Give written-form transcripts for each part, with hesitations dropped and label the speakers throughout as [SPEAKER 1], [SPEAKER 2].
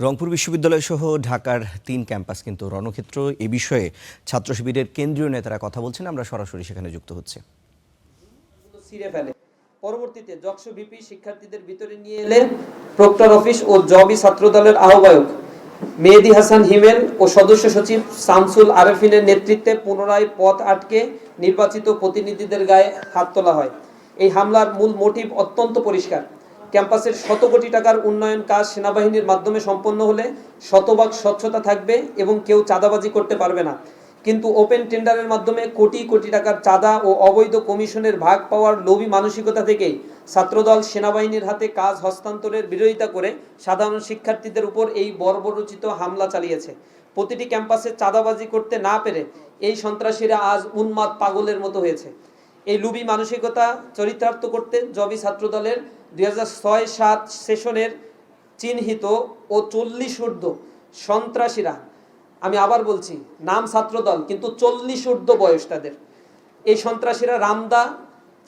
[SPEAKER 1] রংপুর বিশ্ববিদ্যালয় সহ ঢাকার ৩ ক্যাম্পাস কিন্তু রণক্ষেত্র। এ বিষয়ে ছাত্র শিবিরের কেন্দ্রীয় নেতারা কথা বলছেন, আমরা সরাসরি সেখানে যুক্ত হচ্ছে।
[SPEAKER 2] ছিঁড়ে ফেলে পরবর্তীতে যকসু ভিপি শিক্ষার্থীদের ভিতরে নিয়ে এলে প্রক্টর অফিস ও জবি ছাত্রদলের আহ্বায়ক মেহেদী হাসান হিমেল ও সদস্য সচিব শামসুল আরেফিনের নেতৃত্বে পুনরায় পথ আটকে নির্বাচিত প্রতিনিধিদের গায়ে হাত তোলা হয়। এই হামলার মূল মোটিভ অত্যন্ত পরিষ্কার। ক্যাম্পাসের শত কোটি টাকার উন্নয়ন কাজ সেনাবাহিনীর মাধ্যমে সম্পন্ন হলে শতভাগ স্বচ্ছতা থাকবে এবং কেউ চাঁদাবাজি করতে পারবে না। কিন্তু ওপেন টেন্ডারের মাধ্যমে কোটি কোটি টাকার চাঁদা ও অবৈধ কমিশনের ভাগ পাওয়ার লোভী মানসিকতা থেকেই ছাত্রদল সেনাবাহিনীর হাতে কাজ হস্তান্তরের বিরোধিতা করে সাধারণ শিক্ষার্থীদের উপর এই বর্বরোচিত হামলা চালিয়েছে। প্রতিটি ক্যাম্পাসে চাঁদাবাজি করতে না পেরে এই সন্ত্রাসীরা আজ উন্মাদ পাগলের মতো হয়েছে। এই লুবি মানসিকতা চরিতার্থ করতে জবি ছাত্রদলের 2006-07 সেশনের চিহ্নিত ও 40 ঊর্ধ্ব সন্ত্রাসীরা, আমি আবার বলছি, নাম ছাত্রদল কিন্তু 40 ঊর্ধ্ব বয়স তাদের, এই সন্ত্রাসীরা রামদা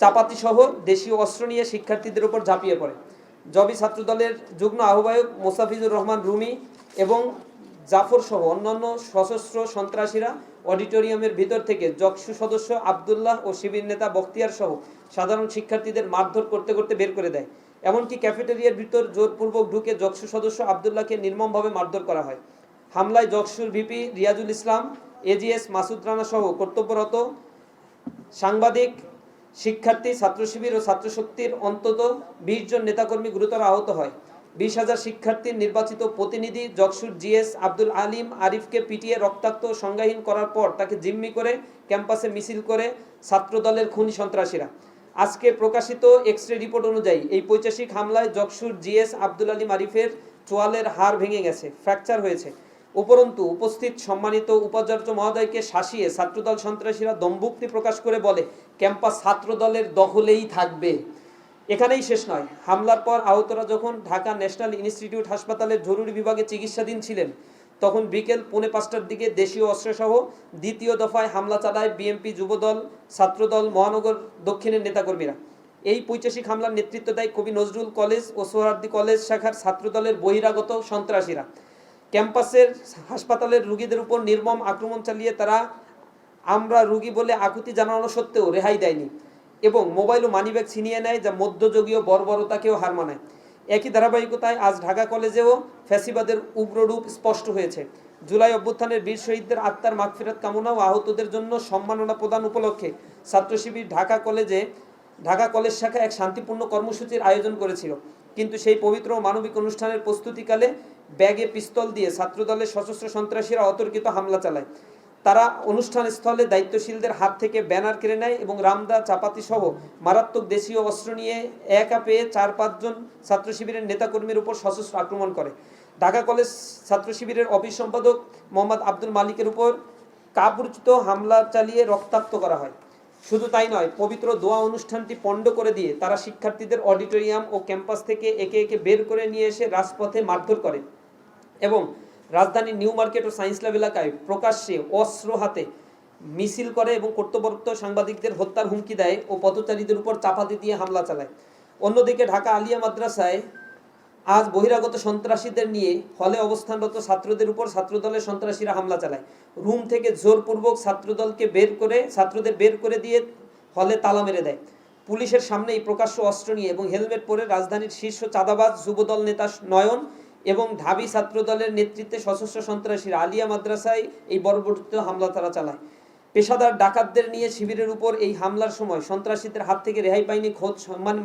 [SPEAKER 2] চাপাতি সহ দেশীয় অস্ত্র নিয়ে শিক্ষার্থীদের উপর ঝাঁপিয়ে পড়ে। জবি ছাত্রদলের যুগ্ম আহ্বায়ক মোস্তাফিজুর রহমান রুমি এবং জাফর সহ অন্যান্য সশস্ত্র সন্ত্রাসীরা অডিটোরিয়ামের ভিতর থেকে জকসু সদস্য আবদুল্লাহ ও শিবির নেতা বখতিয়ার সহ সাধারণ শিক্ষার্থীদের মারধর করতে করতে বের করে দেয়। এমনকি ক্যাফেটেরিয়ার ভিতর জোরপূর্বক ঢুকে জকসু সদস্য আবদুল্লাহকে নির্মমভাবে মারধর করা হয়। হামলায় জকসুর ভিপি রিয়াজুল ইসলাম, এজিএস মাসুদ রানা সহ কর্তব্যরত সাংবাদিক, শিক্ষার্থী, ছাত্র শিবির ও ছাত্রশক্তির অন্তত 20 জন নেতাকর্মী গুরুতর আহত হয়। 20,000 শিক্ষার্থীর নির্বাচিত প্রতিনিধি জকসুর জিএস আব্দুল আলিম আরিফকে পিটিয়ে রক্তাক্ত সংজ্ঞাহীন করার পর তাকে জিম্মি করে ক্যাম্পাসে মিছিল করে ছাত্রদলের খুনি সন্ত্রাসীরা। আজকে প্রকাশিত এক্স-রে রিপোর্ট অনুযায়ী এই পৈশাচিক হামলায় জকসুর জিএস আব্দুল আলিম আরিফের চোয়ালের হাড় ভেঙে গেছে, ফ্র্যাকচার হয়েছে। উপরন্তু উপস্থিত সম্মানিত উপাচার্য মহোদয়কে শাসিয়ে ছাত্রদল সন্ত্রাসীরা দম্ভুক্তি প্রকাশ করে বলে ক্যাম্পাস ছাত্রদলের দখলেই থাকবে। এখানেই শেষ নয়। হামলার পর আহতরা যখন ঢাকা ন্যাশনাল ইনস্টিটিউট হাসপাতালের জরুরি বিভাগে চিকিৎসাধীন ছিলেন, তখন বিকেল 4:45টার দিকে দেশীয় অস্ত্রসহ দ্বিতীয় দফায় হামলা চালায় বিএমপি, যুবদল, ছাত্রদল, মহানগর দক্ষিণের নেতাকর্মীরা। এই পৈশাচিক হামলার নেতৃত্ব দেয় কবি নজরুল কলেজ ও সোহরাওয়ার্দী কলেজ শাখার ছাত্রদলের বহিরাগত সন্ত্রাসীরা। ক্যাম্পাসের হাসপাতালের রোগীদের উপর নির্মম আক্রমণ চালিয়ে তারা আমরা রোগী বলে আকুতি জানানো সত্ত্বেও রেহাই দেয়নি এবং মোবাইল ও মানিব্যাগ ছিনিয়ে নেয়, যা মধ্যযুগীয় বর্বরতাকেও হার মানায়। একই ধারাবাহিকতায় আজ ঢাকা কলেজেও ফ্যাসিবাদের উগ্ররূপ স্পষ্ট হয়েছে। জুলাই অভ্যুত্থানের বীর শহীদদের আত্মার মাগফিরাত কামনা ও আহতদের জন্য সম্মাননা প্রদান উপলক্ষে ছাত্র শিবির ঢাকা কলেজ শাখা এক শান্তিপূর্ণ কর্মসূচির আয়োজন করেছিল। কিন্তু সেই পবিত্র মানবিক অনুষ্ঠানের প্রস্তুতিকালে ব্যাগে পিস্তল দিয়ে ছাত্রদলের সশস্ত্র সন্ত্রাসীরা অতর্কিত হামলা চালায়। তারা অনুষ্ঠান স্থলে দায়িত্বশীলদের হাত থেকে ব্যানার কেড়ে নেয় এবং রামদা চাপাতি সহ মারাত্মক দেশীয় অস্ত্র নিয়ে একা পেয়ে 4-5 জন ছাত্র শিবিরের নেতাকর্মীর উপর সশস্ত্র আক্রমণ করে। ঢাকা কলেজ ছাত্র শিবিরের অফিস সম্পাদক মোহাম্মদ আব্দুল মালিকের উপর কাপুরুষোচিত হামলা চালিয়ে রক্তাক্ত করা হয়। শুধু তাই নয়, পবিত্র দোয়া অনুষ্ঠানটি পণ্ড করে দিয়ে তারা শিক্ষার্থীদের অডিটোরিয়াম ও ক্যাম্পাস থেকে একে একে বের করে নিয়ে এসে রাজপথে মারধর করে এবং রাজধানীর নিউ মার্কেট ও সায়েন্স ল্যাব এলাকায় প্রকাশ্যে অস্ত্র হাতে মিছিল করে এবং কর্তব্যরত সাংবাদিকদের হত্যার হুমকি দেয় ও পথচারীদের উপর চাপাতি দিয়ে হামলা চালায়। অন্যদিকে ঢাকা আলিয়া মাদ্রাসায় আজ বহিরাগত সন্ত্রাসীদের নিয়ে হলে অবস্থানরত ছাত্রদের উপর ছাত্রদলের সন্ত্রাসীরা হামলা চালায়। রুম থেকে জোরপূর্বক ছাত্রদের বের করে দিয়ে হলে তালা মেরে দেয়। পুলিশের সামনেই প্রকাশ্য অস্ত্র নিয়ে এবং হেলমেট পরে রাজধানীর শীর্ষ চাঁদাবাজ যুবদল নেতা নয়ন এবং ঢাবি ছাত্রদলের নেতৃত্বে সশস্ত্র সন্ত্রাসীরা আলিয়া মাদ্রাসায় এই বর্বরোচিত হামলা তারা চালায়। পেশাদার ডাকাতদের নিয়ে শিবিরের উপর এই হামলার সময় সন্ত্রাসীদের হাত থেকে রেহাই পায়নি খোদ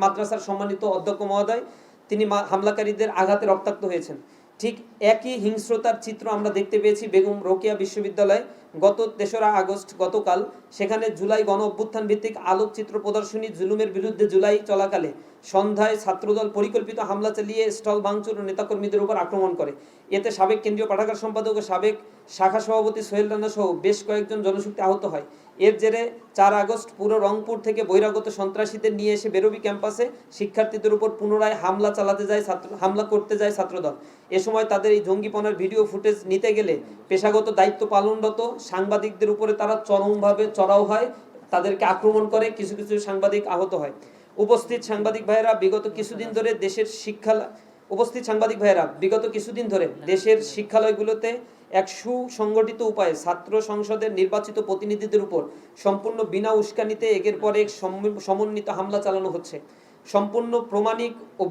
[SPEAKER 2] মাদ্রাসার সম্মানিত অধ্যক্ষ মহোদয়। তিনি হামলাকারীদের আঘাতে রক্তাক্ত হয়েছেন। ঠিক একই হিংস্রতার চিত্র আমরা দেখতে পেয়েছি বেগম রোকেয়া বিশ্ববিদ্যালয়ে গত 3রা আগস্ট গতকাল। সেখানে জুলাই গণ অভ্যুত্থান ভিত্তিক আলোকচিত্র প্রদর্শনী জুলুমের বিরুদ্ধে জুলাই চলাকালে সন্ধ্যায় ছাত্রদল পরিকল্পিত হামলা চালিয়ে স্টল ভাঙচুর ও নেতাকর্মীদের উপর আক্রমণ করে। এতে সাবেক কেন্দ্রীয় পাঠাগার সম্পাদক ও সাবেক শাখা সভাপতি সোহেল রানা সহ বেশ কয়েকজন জনশক্তি আহত হয়। এর জেরে 4 আগস্ট পুরো রংপুর থেকে বহিরাগত সন্ত্রাসীদের নিয়ে এসে বেরোবি ক্যাম্পাসে শিক্ষার্থীদের উপর পুনরায় হামলা করতে যায় ছাত্রদল। এ সময় তাদের এই জঙ্গিপনার ভিডিও ফুটেজ নিতে গেলে পেশাগত দায়িত্ব পালনরত সাংবাদিকদের উপরে তারা চরমভাবে চড়াও হয়, তাদেরকে আক্রমণ করে, কিছু সাংবাদিক আহত হয়। উপস্থিত সাংবাদিক ভাইয়েরা বিগত কিছুদিন ধরে দেশের উপস্থিত সাংবাদিক ভাইয়েরা, বিগত কিছুদিন ধরে দেশের শিক্ষালয়গুলোতে এক সুসংগঠিত উপায়ে ছাত্র সংসদের নির্বাচিত প্রতিনিধিদের উপর সম্পূর্ণ বিনা উস্কানিতে একের পর এক সমন্বিত হামলা চালানো হচ্ছে। সম্পূর্ণ প্রমাণিক ও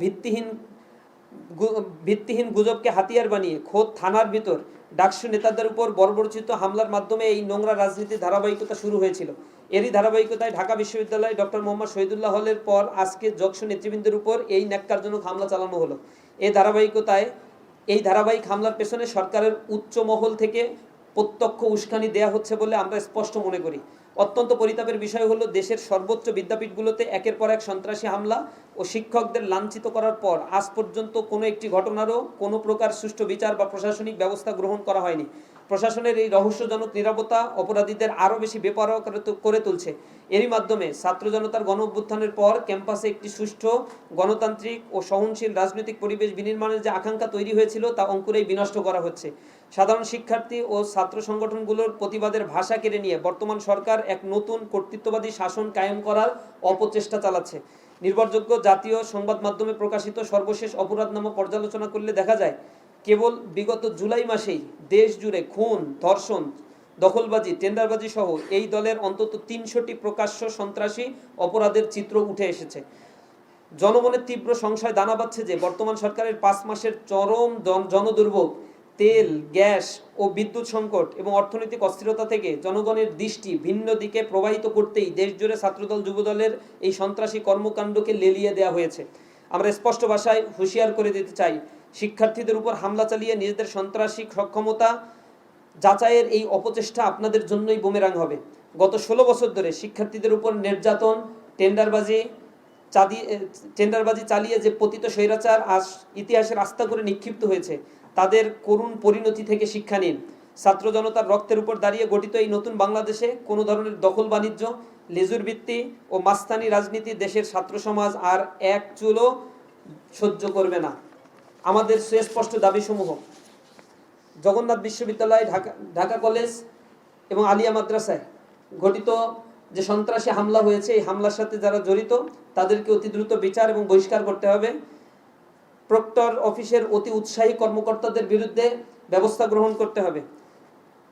[SPEAKER 2] ভিত্তিহীন গুজবকে হাতিয়ার বানিয়ে খোদ থানার ভিতর ডাকসু নেতাদের উপর বর্বরচিত হামলার মাধ্যমে এই নোংরা রাজনীতির ধারাবাহিকতা শুরু হয়েছিল। এরই ধারাবাহিকতায় ঢাকা বিশ্ববিদ্যালয়ে ডক্টর মোহাম্মদ শহীদুল্লাহ হলের পর আজকে যকসু নেতৃবৃন্দের উপর এই ন্যাক্কারজনক হামলা চালানো হলো। এই ধারাবাহিক হামলার পেছনে সরকারের উচ্চ মহল থেকে প্রত্যক্ষ উস্কানি দেয়া হচ্ছে বলে আমরা স্পষ্ট মনে করি। অত্যন্ত পরিতাপের বিষয় হলো, দেশের সর্বোচ্চ বিদ্যাপীঠগুলোতে একের পর এক সন্ত্রাসী হামলা ও শিক্ষকদের লাঞ্ছিত করার পর আজ পর্যন্ত কোনো একটি ঘটনারও কোনো প্রকার সুষ্ঠু বিচার বা প্রশাসনিক ব্যবস্থা গ্রহণ করা হয়নি। প্রশাসনের এই রহস্যজনক নীরবতা অপরাধীদের আরও বেশি বেপরোয়া করে তুলছে। এরই মাধ্যমে ছাত্র জনতার গণ অভ্যুত্থানের পর ক্যাম্পাসে একটি সুষ্ঠু গণতান্ত্রিক ও সহনশীল রাজনৈতিক পরিবেশ বিনির্মাণের যে আকাঙ্ক্ষা তৈরি হয়েছিল তা অঙ্কুরেই বিনষ্ট করা হচ্ছে। সাধারণ শিক্ষার্থী ও ছাত্র সংগঠনগুলোর প্রতিবাদের ভাষা কেড়ে নিয়ে বর্তমান সরকার এক নতুন কর্তৃত্ববাদী শাসন কায়েম করার অপচেষ্টা চালাচ্ছে। নির্ভরযোগ্য জাতীয় সংবাদ মাধ্যমে প্রকাশিত সর্বশেষ অপরাধনামা পর্যালোচনা করলে দেখা যায়, কেবল বিগত জুলাই মাসেই দেশ জুড়ে খুন, ধর্ষণ, দখলবাজি, টেন্ডারবাজি সহ এই দলের অন্তত ৩০০টি প্রকাশ্য সন্ত্রাসী অপরাধের চিত্র উঠে এসেছে। জনমনের তীব্র সংশয় দানা বাঁধছে যে বর্তমান সরকারের ৫ মাসের চরম জনদুর্ভোগ, তেল, গ্যাস ও বিদ্যুৎ সংকট এবং অর্থনৈতিক অস্থিরতা থেকে জনগণের দৃষ্টি ভিন্ন দিকে প্রবাহিত করতেই দেশজুড়ে ছাত্রদল যুবদলের এই সন্ত্রাসী কর্মকাণ্ডকে লেলিয়ে দেওয়া হয়েছে। আমরা স্পষ্ট ভাষায় হুঁশিয়ার করে দিতে চাই, শিক্ষার্থীদের উপর হামলা চালিয়ে নিজেদের সন্ত্রাসী সক্ষমতা যাচাইয়ের এই অপচেষ্টা আপনাদের জন্যই বুমেরাং হবে। গত ১৬ বছর ধরে শিক্ষার্থীদের উপর নির্যাতন, টেন্ডারবাজি চালিয়ে যে পতিত স্বৈরাচার আজ ইতিহাসের আস্থা করে নিক্ষিপ্ত হয়েছে, তাদের করুণ পরিণতি থেকে শিক্ষা নিন। ছাত্র জনতার রক্তের উপর দাঁড়িয়ে গঠিত এই নতুন বাংলাদেশে কোনো ধরনের দখল বাণিজ্য, লেজুর ভিত্তি ও মাস্তানি রাজনীতি দেশের ছাত্র সমাজ আর এক চুলও সহ্য করবে না। আমাদের সুস্পষ্ট দাবিসমূহ: জগন্নাথ বিশ্ববিদ্যালয়, ঢাকা কলেজ এবং আলিয়া মাদ্রাসায় ঘটিত যে সন্ত্রাসী হামলা হয়েছে, এই হামলার সাথে যারা জড়িত তাদেরকে অতি দ্রুত বিচার এবং বহিষ্কার করতে হবে। প্রক্টর অফিসের অতি উৎসাহী কর্মকর্তাদের বিরুদ্ধে ব্যবস্থা গ্রহণ করতে হবে।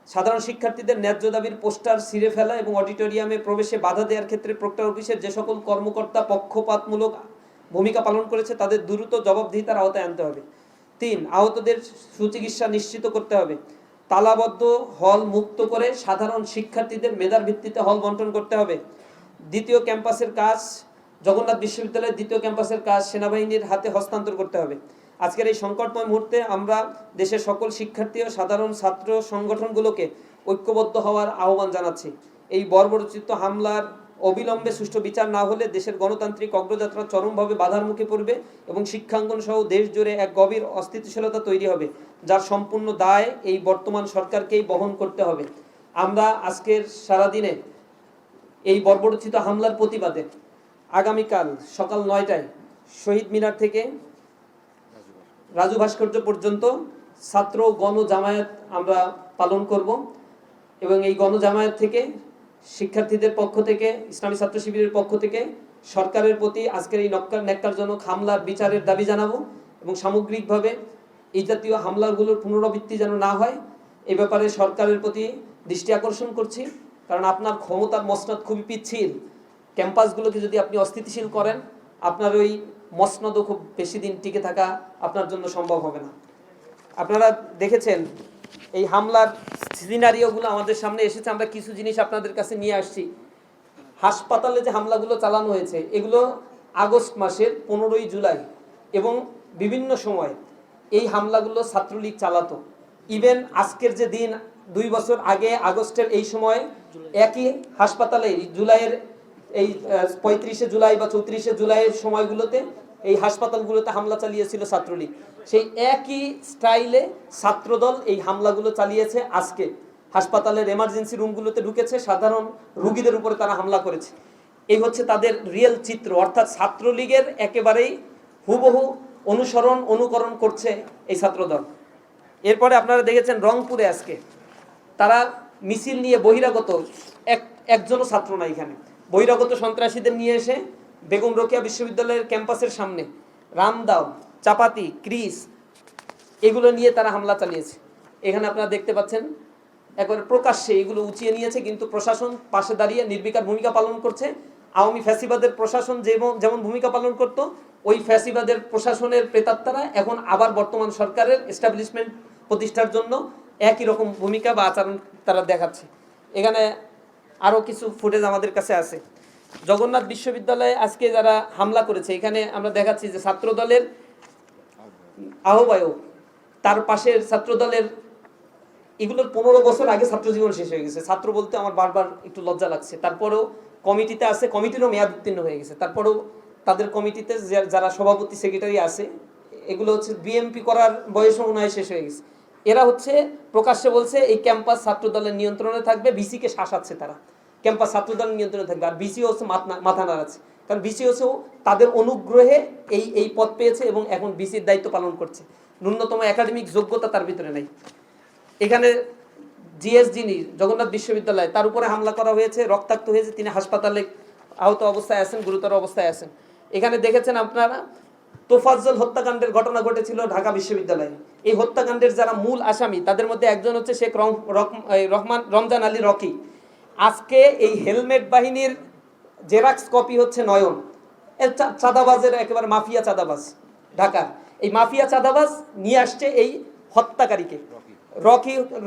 [SPEAKER 2] সাধারণ শিক্ষার্থীদের ন্যায্য দাবির পোস্টার ছিঁড়ে ফেলা এবং অডিটোরিয়ামে প্রবেশে বাধা দেওয়ার ক্ষেত্রে প্রক্টর অফিসের যে সকল কর্মকর্তা পক্ষপাতমূলক ভূমিকা পালন করেছে তাদের দ্রুত জবাবদিহিতার আওতায় আনতে হবে। ৩. আহতদের সুচিকিৎসা নিশ্চিত করতে হবে। তালাবদ্ধ হল মুক্ত করে সাধারণ শিক্ষার্থীদের মেধার ভিত্তিতে হল বন্টন করতে হবে। জগন্নাথ বিশ্ববিদ্যালয়ের দ্বিতীয় ক্যাম্পাসের কাজ সেনাবাহিনীর হাতে হস্তান্তর করতে হবে। আজকের এই সংকটময় মুহূর্তে আমরা দেশের সকল শিক্ষার্থী ও সাধারণ ছাত্র সংগঠনগুলোকে ঐক্যবদ্ধ হওয়ার আহ্বান জানাচ্ছি। এই বর্বরোচিত হামলার অবিলম্বে সুষ্ঠু বিচার না হলে দেশের গণতান্ত্রিক অগ্রযাত্রা চরমভাবে বাধার মুখে পড়বে এবং শিক্ষাঙ্গন সহ দেশ জুড়ে এক গভীর অস্থিতিশীলতা তৈরি হবে, যার সম্পূর্ণ দায় এই বর্তমান সরকারকেই বহন করতে হবে। আমরা আজকের সারাদিনে এই বর্বরোচিত হামলার প্রতিবাদে আগামীকাল সকাল ৯টায় শহীদ মিনার থেকে রাজু ভাস্কর্য পর্যন্ত ছাত্র গণজামায়াত আমরা পালন করব এবং এই গণজামায়াত থেকে শিক্ষার্থীদের পক্ষ থেকে, ইসলামী ছাত্র শিবিরের পক্ষ থেকে সরকারের প্রতি আজকের এই ন্যাক্কারজনক হামলার বিচারের দাবি জানাবো এবং সামগ্রিকভাবে এই জাতীয় হামলাগুলোর পুনরাবৃত্তি যেন না হয় এ ব্যাপারে সরকারের প্রতি দৃষ্টি আকর্ষণ করছি। কারণ আপনার ক্ষমতার মসনদ খুবই পিচ্ছিল। ক্যাম্পাসগুলোকে যদি আপনি অস্থিতিশীল করেন, আপনার ওই মসনদও খুব বেশি দিন টিকে থাকা আপনার জন্য সম্ভব হবে না। আপনারা দেখেছেন এই হামলার সিনারিওগুলো আমাদের সামনে এসেছে। আমরা কিছু জিনিস আপনাদের কাছে নিয়ে আসছি। হাসপাতালে যে হামলাগুলো চালানো হয়েছে এগুলো আগস্ট মাসের 15ই জুলাই এবং বিভিন্ন সময় এই হামলাগুলো ছাত্রলীগ চালাতো। ইভেন আজকের যে দিন 2 বছর আগে আগস্টের এই সময় একই হাসপাতালে জুলাইয়ের এই 35শে জুলাই বা 34শে জুলাইয়ের সময়গুলোতে এই হাসপাতালগুলোতে হামলা চালিয়েছিল ছাত্রলীগ। সেই একই স্টাইলে ছাত্রদল এই হামলাগুলো চালিয়েছে। আজকে হাসপাতালের এমার্জেন্সি রুমগুলোতে ঢুকেছে, সাধারণ রোগীদের উপরে তারা হামলা করেছে। এই হচ্ছে তাদের রিয়েল চিত্র, অর্থাৎ ছাত্রলীগের একেবারেই হুবহু অনুকরণ করছে এই ছাত্রদল। এরপরে আপনারা দেখেছেন রংপুরে আজকে তারা মিছিল নিয়ে বহিরাগত একজনও ছাত্র না, এখানে বহিরাগত সন্ত্রাসীদের নিয়ে এসে বেগম রোকেয়া বিশ্ববিদ্যালয়ের ক্যাম্পাসের সামনে রামদাও, চাপাতি, ক্রিস এগুলো নিয়ে তারা হামলা চালিয়েছে। এখানে আপনারা দেখতে পাচ্ছেন একবারে প্রকাশ্যে এগুলো উঁচিয়ে নিয়েছে, কিন্তু প্রশাসন পাশে দাঁড়িয়ে নির্বিকার ভূমিকা পালন করছে। আওয়ামী ফ্যাসিবাদের প্রশাসন যেমন ভূমিকা পালন করত, ওই ফ্যাসিবাদের প্রশাসনের প্রেতাত্মারা এখন আবার বর্তমান সরকারের এস্টাবলিশমেন্ট প্রতিষ্ঠার জন্য একই রকম ভূমিকা বা আচরণ তারা দেখাচ্ছে। এখানে আরও কিছু ফুটেজ আমাদের কাছে আছে। জগন্নাথ বিশ্ববিদ্যালয়ে আজকে যারা হামলা করেছে, এখানে আমরা দেখাচ্ছি যে ছাত্রদলের আহ্বায়ক, তার পাশের ছাত্রদলের, এগুলোর 15 বছর আগে ছাত্র জীবন শেষ হয়ে গেছে। ছাত্র বলতে আমার বারবার একটু লজ্জা লাগছে। তারপরেও কমিটিতে আছে, কমিটিরও মেয়াদ উত্তীর্ণ হয়ে গেছে, তারপরেও তাদের কমিটিতে যারা সভাপতি সেক্রেটারি আছে, এগুলো হচ্ছে বিএমপি করার বয়সও মনে হয় শেষ হয়ে গেছে। এরা হচ্ছে প্রকাশ্যে বলছে এই ক্যাম্পাস ছাত্রদলের নিয়ন্ত্রণে থাকবে, বিসিকে শাসাচ্ছে তারা, ক্যাম্পাস ছাত্রদলের নিয়ন্ত্রণে থাকবে। আর বিসি হচ্ছে মাথা নাড়াচ্ছে, কারণ বিসি হচ্ছে তাদের অনুগ্রহে এই পদ পেয়েছে এবং এখন বিসির দায়িত্ব পালন করছে। ন্যূনতম একাডেমিক যোগ্যতা তার ভিতরে নেই। এখানে যিনি জগন্নাথ বিশ্ববিদ্যালয়, তার উপরে হামলা করা হয়েছে, রক্তাক্ত হয়েছে, তিনি হাসপাতালে আহত অবস্থায় আছেন, গুরুতর অবস্থায় আছেন। এখানে দেখেছেন আপনারা তোফাজ্জল হত্যাকাণ্ডের ঘটনা ঘটেছিল ঢাকা বিশ্ববিদ্যালয়ে। এই হত্যাকাণ্ডের যারা মূল আসামি, তাদের মধ্যে একজন হচ্ছে শেখ রমজান আলী রকি। আজকে এই হেলমেট বাহিনীর জেরাক্স কপি হচ্ছে নয়ন, চাঁদাবাজের একেবারে মাফিয়া চাঁদাবাজ ঢাকার। এই মাফিয়া চাঁদাবাজ নিয়ে আসছে এই হত্যাকারীকে।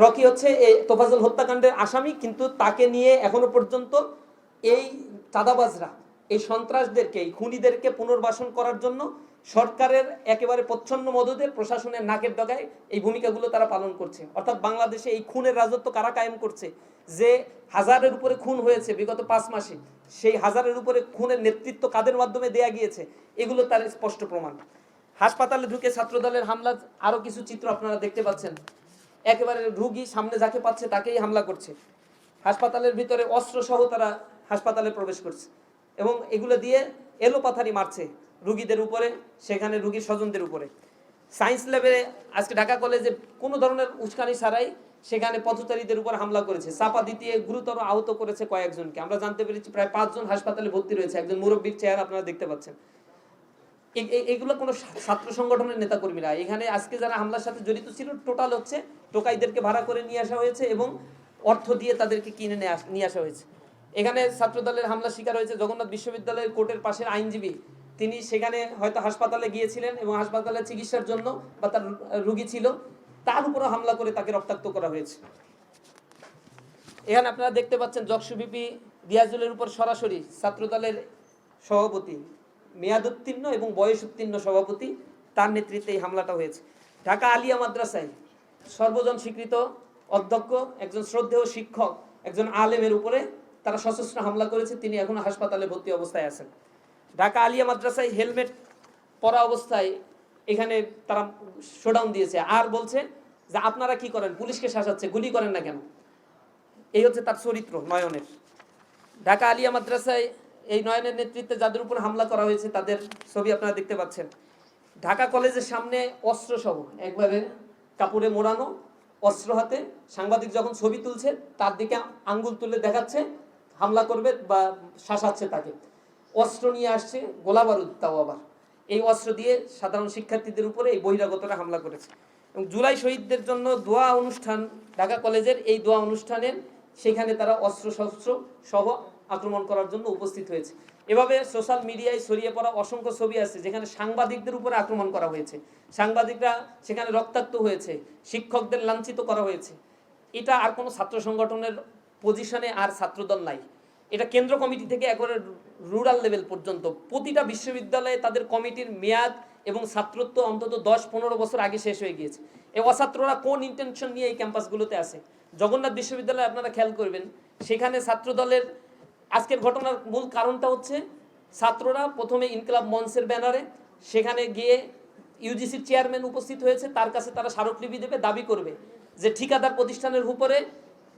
[SPEAKER 2] রকি হচ্ছে এই তোফাজ্জল হত্যাকাণ্ডের আসামি, কিন্তু তাকে নিয়ে এখনো পর্যন্ত এই চাঁদাবাজরা এই সন্ত্রাসদেরকে, এই খুনিদেরকে পুনর্বাসন করার জন্য সরকারের একেবারে প্রচ্ছন্ন মদদে প্রশাসনের নাকের ডগায় এই ভূমিকাগুলো তারা পালন করছে। অর্থাৎ বাংলাদেশে এই খুনের রাজত্ব কারা কায়েম করছে? যে হাজারের উপরে খুন হয়েছে বিগত 5 মাসে, সেই হাজারের উপরে খুনের নেতৃত্ব কাদের মাধ্যমে দেয়া গিয়েছে, এগুলো তার স্পষ্ট প্রমাণ। হাসপাতালে ঢুকে ছাত্রদলের হামলা আরো কিছু চিত্র আপনারা দেখতে পাচ্ছেন। একেবারে রোগী সামনে যাকে পাচ্ছে তাকেই হামলা করছে। হাসপাতালের ভিতরে অস্ত্র সহ তারা হাসপাতালে প্রবেশ করছে এবং এগুলো দিয়ে এলোপাথারি মারছে রুগীদের উপরে, সেখানে রুগীর স্বজনদের উপরে। সায়েন্স ল্যাবে আজকে ঢাকা কলেজে কোনো ধরনের উস্কানি ছাড়াই সেখানে পথচারীদের উপর হামলা করেছে, চাপা দিয়ে গুরুতর আহত করেছে কয়েকজনকে। আমরা জানতে পেরেছি প্রায় 5 জন হাসপাতালে ভর্তি রয়েছে। একজন মুরব্বীর চেহারা আপনারা দেখতে পাচ্ছেন। এগুলো কোনো ছাত্র সংগঠনের নেতাকর্মীরা, এখানে আজকে যারা হামলার সাথে জড়িত ছিল টোটাল হচ্ছে টোকাইদেরকে ভাড়া করে নিয়ে আসা হয়েছে এবং অর্থ দিয়ে তাদেরকে কিনে নিয়ে আসা হয়েছে। এখানে ছাত্রদলের হামলা শিকার হয়েছে জগন্নাথ বিশ্ববিদ্যালয়ের কোর্টের পাশের আইনজীবী। তিনি সেখানে হয়তো হাসপাতালে গিয়েছিলেন এবং হাসপাতালে চিকিৎসার জন্য বা তার রোগী ছিল, তার উপরও হামলা করে তাকে রক্তাক্ত করা হয়েছে। এখানে আপনারা দেখতে পাচ্ছেন যকসু বিপি রিয়াজুলের উপর সরাসরি ছাত্রদলের সভাপতি, মেয়াদ উত্তীর্ণ এবং বয়স উত্তীর্ণ সভাপতি, তার নেতৃত্বে এই হামলাটা হয়েছে। ঢাকা আলিয়া মাদ্রাসায় সর্বজন স্বীকৃত অধ্যক্ষ, একজন শ্রদ্ধেয় শিক্ষক, একজন আলেমের উপরে তারা সশস্ত্র হামলা করেছে। তিনি এখনো হাসপাতালে ভর্তি অবস্থায় আছেন। ঢাকা আলিয়া মাদ্রাসায় হেলমেট পরা অবস্থায় এখানে তারা শোডাউন দিয়েছে আর বলছে যে আপনারা কি করেন, পুলিশকে শাসাচ্ছে, গুলি করেন না কেন? এই হচ্ছে তার চরিত্র নয়নের। ঢাকা আলিয়া মাদ্রাসায় এই নয়নের নেতৃত্বে যাদের উপর হামলা করা হয়েছে তাদের ছবি আপনারা দেখতে পাচ্ছেন। ঢাকা কলেজের সামনে অস্ত্র সহ একবারে কাপড়ে মোড়ানো অস্ত্র হাতে সাংবাদিক যখন ছবি তুলছে তার দিকে আঙ্গুল তুলে দেখাচ্ছে হামলা করবে বা শাসাচ্ছে তাকে। অস্ত্র নিয়ে আসছে, গোলা বারুদ, তাও আবার এই অস্ত্র দিয়ে সাধারণ শিক্ষার্থীদের উপরে এই বহিরাগতরা হামলা করেছে। এবং জুলাই শহীদদের জন্য দোয়া অনুষ্ঠান, ঢাকা কলেজের এই দোয়া অনুষ্ঠানের সেখানে তারা অস্ত্র শস্ত্র সহ আক্রমণ করার জন্য উপস্থিত হয়েছে। এভাবে সোশ্যাল মিডিয়ায় ছড়িয়ে পড়া অসংখ্য ছবি আছে যেখানে সাংবাদিকদের উপরে আক্রমণ করা হয়েছে, সাংবাদিকরা সেখানে রক্তাক্ত হয়েছে, শিক্ষকদের লাঞ্ছিত করা হয়েছে। এটা আর কোনো ছাত্র সংগঠনের পজিশনে আর ছাত্রদল নাই। এটা কেন্দ্র কমিটি থেকে একবারে রুরাল লেভেল পর্যন্ত প্রতিটা বিশ্ববিদ্যালয়ে তাদের কমিটির মেয়াদ এবং ছাত্রত্ব অন্তত 10-15 বছর আগে শেষ হয়ে গিয়েছে। এই অছাত্ররা কোন ইন্টেনশন নিয়ে এই ক্যাম্পাসগুলোতে আছে? জগন্নাথ বিশ্ববিদ্যালয়ে আপনারা খেয়াল করবেন, সেখানে ছাত্রদলের আজকের ঘটনার মূল কারণটা হচ্ছে ছাত্ররা প্রথমে ইনকলাব মঞ্চের ব্যানারে সেখানে গিয়ে ইউজিসির চেয়ারম্যান উপস্থিত হয়েছে, তার কাছে তারা স্মারকলিপি দেবে, দাবি করবে যে ঠিকাদার প্রতিষ্ঠানের উপরে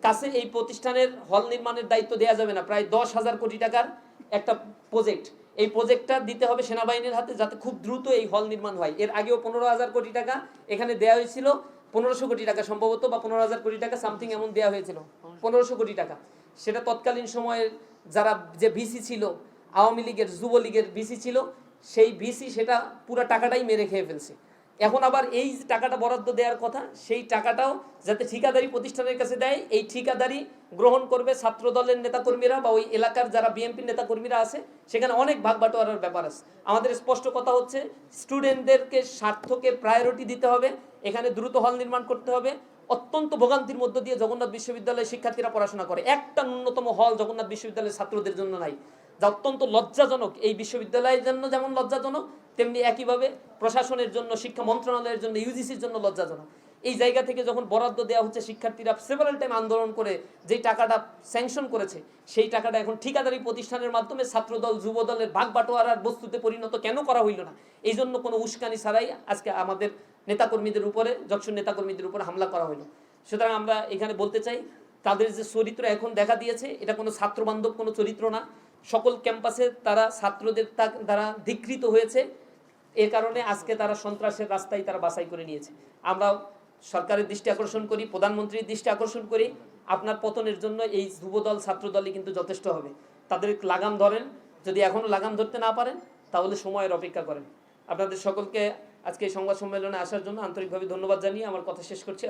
[SPEAKER 2] কাছে এই প্রতিষ্ঠানের হল নির্মাণের দায়িত্ব দেওয়া যাবে না। প্রায় 10,000 কোটি টাকার একটা প্রজেক্ট, এই প্রজেক্টটা দিতে হবে সেনাবাহিনীর হাতে যাতে খুব দ্রুত এই হল নির্মাণ হয়। এর আগেও 15,000 কোটি টাকা এখানে দেওয়া হয়েছিল, 1500 কোটি টাকা সম্ভবত বা 15,000 কোটি টাকা সামথিং এমন দেওয়া হয়েছিল, 1500 কোটি টাকা। সেটা তৎকালীন সময়ে যারা যে ভিসি ছিল, আওয়ামী লীগের যুবলীগের ভিসি ছিল, সেই ভিসি সেটা পুরো টাকাটাই মেরে খেয়ে ফেলছে। এখন আবার এই যে টাকাটা বরাদ্দ দেওয়ার কথা, সেই টাকাটাও যাতে ঠিকাদারি প্রতিষ্ঠানের কাছে দেয়, এই ঠিকাদারি গ্রহণ করবে ছাত্র দলের নেতাকর্মীরা বা ওই এলাকার যারা বিএনপির নেতাকর্মীরা আছে, সেখানে অনেক ভাগ বাটোয়ারার ব্যাপার আছে। আমাদের স্পষ্ট কথা হচ্ছে, স্টুডেন্টদেরকে স্বার্থকে প্রায়োরিটি দিতে হবে, এখানে দ্রুত হল নির্মাণ করতে হবে। অত্যন্ত ভোগান্তির মধ্য দিয়ে জগন্নাথ বিশ্ববিদ্যালয়ের শিক্ষার্থীরা পড়াশোনা করে, একটা ন্যূনতম হল জগন্নাথ বিশ্ববিদ্যালয়ের ছাত্রদের জন্য নাই, যা অত্যন্ত লজ্জাজনক। এই বিশ্ববিদ্যালয়ের জন্য যেমন লজ্জাজনক, তেমনি একইভাবে প্রশাসনের জন্য, শিক্ষা মন্ত্রণালয়ের জন্য, ইউজিসির জন্য লজ্জাজনক। এই জায়গা থেকে যখন বরাদ্দ দেওয়া হচ্ছে, শিক্ষার্থীরা সেভারাল টাইম আন্দোলন করে যেই টাকাটা স্যাংশন করেছে, সেই টাকাটা এখন ঠিকাদারি প্রতিষ্ঠানের মাধ্যমে ছাত্রদল যুবদলের ভাগ বাটোয়ারার বস্তুতে পরিণত কেন করা হইল না? এই জন্য কোনো উস্কানি ছাড়াই আজকে আমাদের নেতাকর্মীদের উপরে, যক্ষুর নেতাকর্মীদের উপরে হামলা করা হইল। সুতরাং আমরা এখানে বলতে চাই, তাদের যে চরিত্র এখন দেখা দিয়েছে, এটা কোনো ছাত্রবান্ধব কোনো চরিত্র না। সকল ক্যাম্পাসে তারা ছাত্রদের দ্বারা ধিকৃত হয়েছে, এর কারণে আজকে তারা সন্ত্রাসের রাস্তায় তারা বাছাই করে নিয়েছে। আমরা সরকারের দৃষ্টি আকর্ষণ করি, প্রধানমন্ত্রীর দৃষ্টি আকর্ষণ করি, আপনার পতনের জন্য এই যুবদল ছাত্রদলই কিন্তু যথেষ্ট হবে। তাদের লাগাম ধরেন, যদি এখনও লাগাম ধরতে না পারেন তাহলে সময়ের অপেক্ষা করেন। আপনাদের সকলকে আজকে এই সংবাদ সম্মেলনে আসার জন্য আন্তরিকভাবে ধন্যবাদ জানিয়ে আমার কথা শেষ করছি।